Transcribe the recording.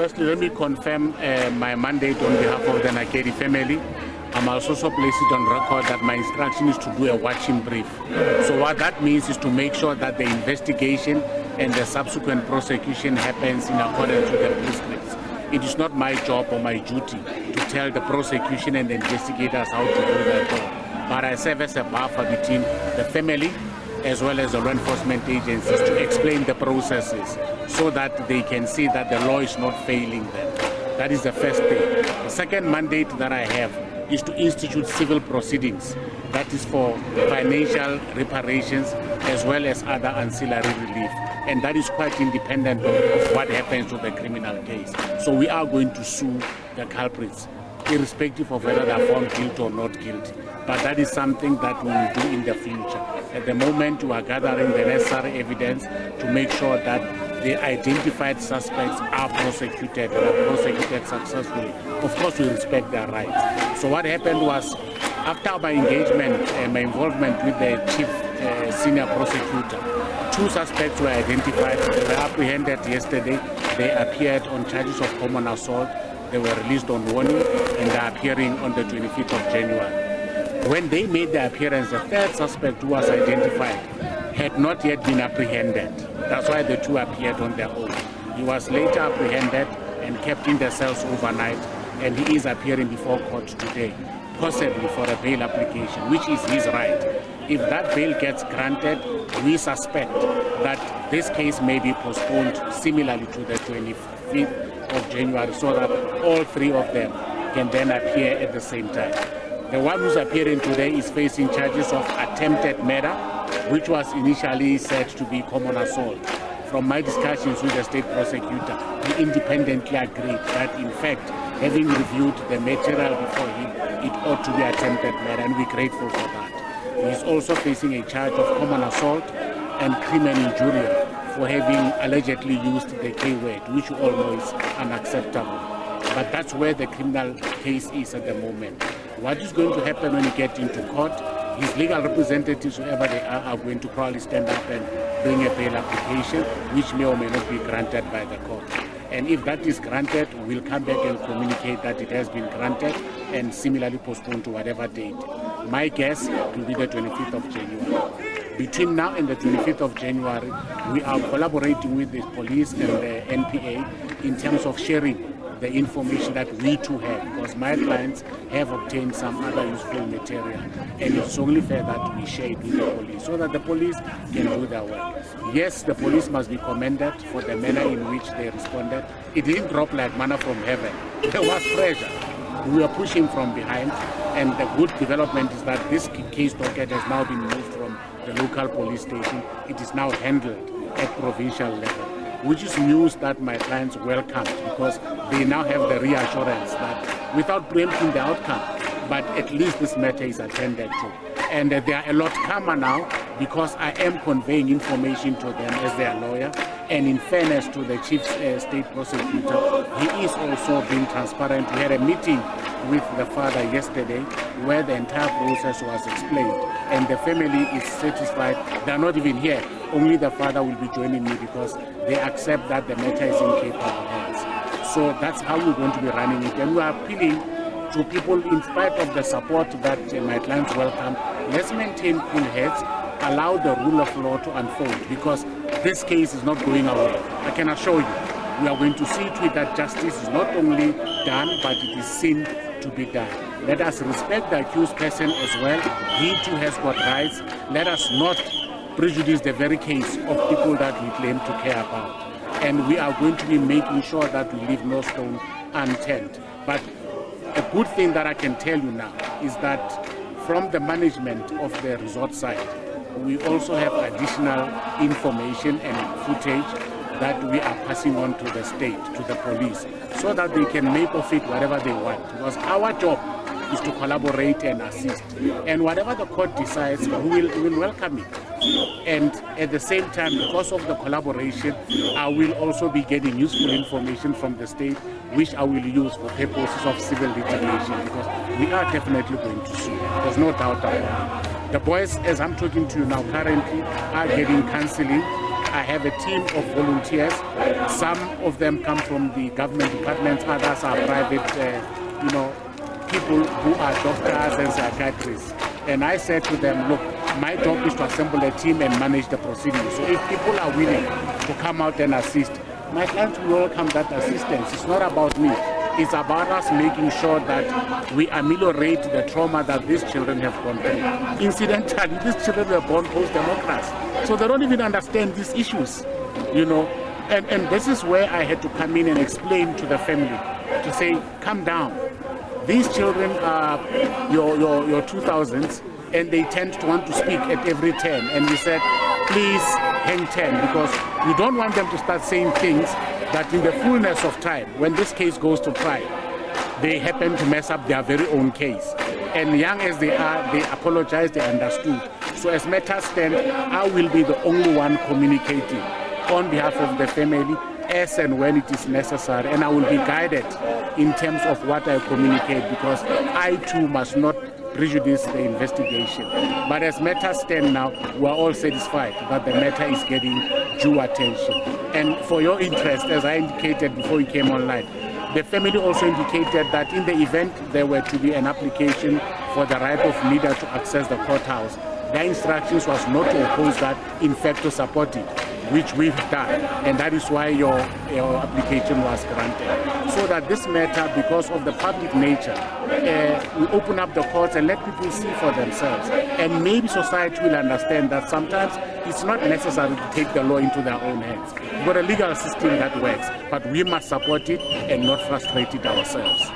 Firstly, let me confirm my mandate on behalf of the Nakedi family. I'm also place it on record that my instruction is to do a watching brief. So what that means is to make sure that the investigation and the subsequent prosecution happens in accordance with the prescripts. It is not my job or my duty to tell the prosecution and the investigators how to do their job. But I serve as a buffer between the family as well as the law enforcement agencies to explain the processes so that they can see that the law is not failing them. That is the first thing. The second mandate that I have is to institute civil proceedings. That is for financial reparations as well as other ancillary relief. And that is quite independent of what happens to the criminal case. So we are going to sue the culprits, irrespective of whether they are found guilty or not guilty. But that is something that we will do in the future. At the moment, we are gathering the necessary evidence to make sure that the identified suspects are prosecuted and are prosecuted successfully. Of course, we respect their rights. So what happened was, after my engagement and my involvement with the chief senior prosecutor, 2 suspects were identified. They were apprehended yesterday. They appeared on charges of common assault. They were released on warning and they are appearing on the 25th of January. When they made their appearance, the 3rd suspect who was identified had not yet been apprehended. That's why the 2 appeared on their own. He was later apprehended and kept in the cells overnight, and he is appearing before court today, possibly for a bail application, which is his right. If that bail gets granted, we suspect that this case may be postponed similarly to the 25th of January so that all 3 of them can then appear at the same time. The one who's appearing today is facing charges of attempted murder, which was initially said to be common assault. From my discussions with the state prosecutor, he independently agreed that, in fact, having reviewed the material before him, it ought to be attempted murder, and we're grateful for that. He is also facing a charge of common assault and criminal injury for having allegedly used the K-word, which you all know is unacceptable. But that's where the criminal case is at the moment. What is going to happen when you get into court? His legal representatives, whoever they are going to probably stand up and bring a bail application, which may or may not be granted by the court. And if that is granted, we'll come back and communicate that it has been granted and similarly postponed to whatever date. My guess will be the 25th of January. Between now and the 25th of January, we are collaborating with the police and the NPA in terms of sharing the information that we too have, because my clients have obtained some other useful material, and it's only fair that we share it with the police so that the police can do their work. Yes, the police must be commended for the manner in which they responded. It didn't drop like manna from heaven. There was pressure. We were pushing from behind, and the good development is that this case docket has now been moved from the local police station. It is now handled at provincial level, which is news that my clients welcomed, because they now have the reassurance that without preempting the outcome, but at least this matter is attended to. And they are a lot calmer now because I am conveying information to them as their lawyer. And in fairness to the chief state prosecutor, he is also being transparent. We had a meeting with the father yesterday where the entire process was explained, and the family is satisfied. They are not even here. Only the father will be joining me because they accept that the matter is in capable hands. So that's how we're going to be running it. And we are appealing to people, in spite of the support that my clients welcome, let's maintain cool heads, allow the rule of law to unfold, because this case is not going away. I can assure you, we are going to see to it that justice is not only done, but it is seen to be done. Let us respect the accused person as well. He too has got rights. Let us not prejudice the very case of people that we claim to care about. And we are going to be making sure that we leave no stone unturned. But a good thing that I can tell you now is that from the management of the resort side, we also have additional information and footage that we are passing on to the state, to the police, so that they can make of it whatever they want. Because our job is to collaborate and assist. And whatever the court decides, we will welcome it. And at the same time, because of the collaboration, I will also be getting useful information from the state, which I will use for purposes of civil litigation, because we are definitely going to sue. There's no doubt about it. The boys, as I'm talking to you now, currently are getting counseling, I have a team of volunteers. Some of them come from the government departments, others are private, people who are doctors and psychiatrists. And I said to them, look, my job is to assemble a team and manage the proceedings. So if people are willing to come out and assist, my clients will welcome that assistance. It's not about me. It's about us making sure that we ameliorate the trauma that these children have gone through. Incidentally, these children were born post-democracy, so they don't even understand these issues, And this is where I had to come in and explain to the family, to say, calm down. These children are your 2000s, and they tend to want to speak at every turn. And we said, please hang 10, because you don't want them to start saying things that in the fullness of time, when this case goes to trial, they happen to mess up their very own case. And young as they are, they apologize, they understood. So as matters stand, I will be the only one communicating on behalf of the family as and when it is necessary. And I will be guided in terms of what I communicate, because I too must not prejudice the investigation. But as matters stand now, we are all satisfied that the matter is getting due attention. And for your interest, as I indicated before you came online, the family also indicated that in the event there were to be an application for the right of leader to access the courthouse, their instructions was not to oppose that, in fact to support it, which we've done, and that is why your application was granted. So that this matter, because of the public nature, we open up the courts and let people see for themselves. And maybe society will understand that sometimes it's not necessary to take the law into their own hands. We've got a legal system that works, but we must support it and not frustrate it ourselves.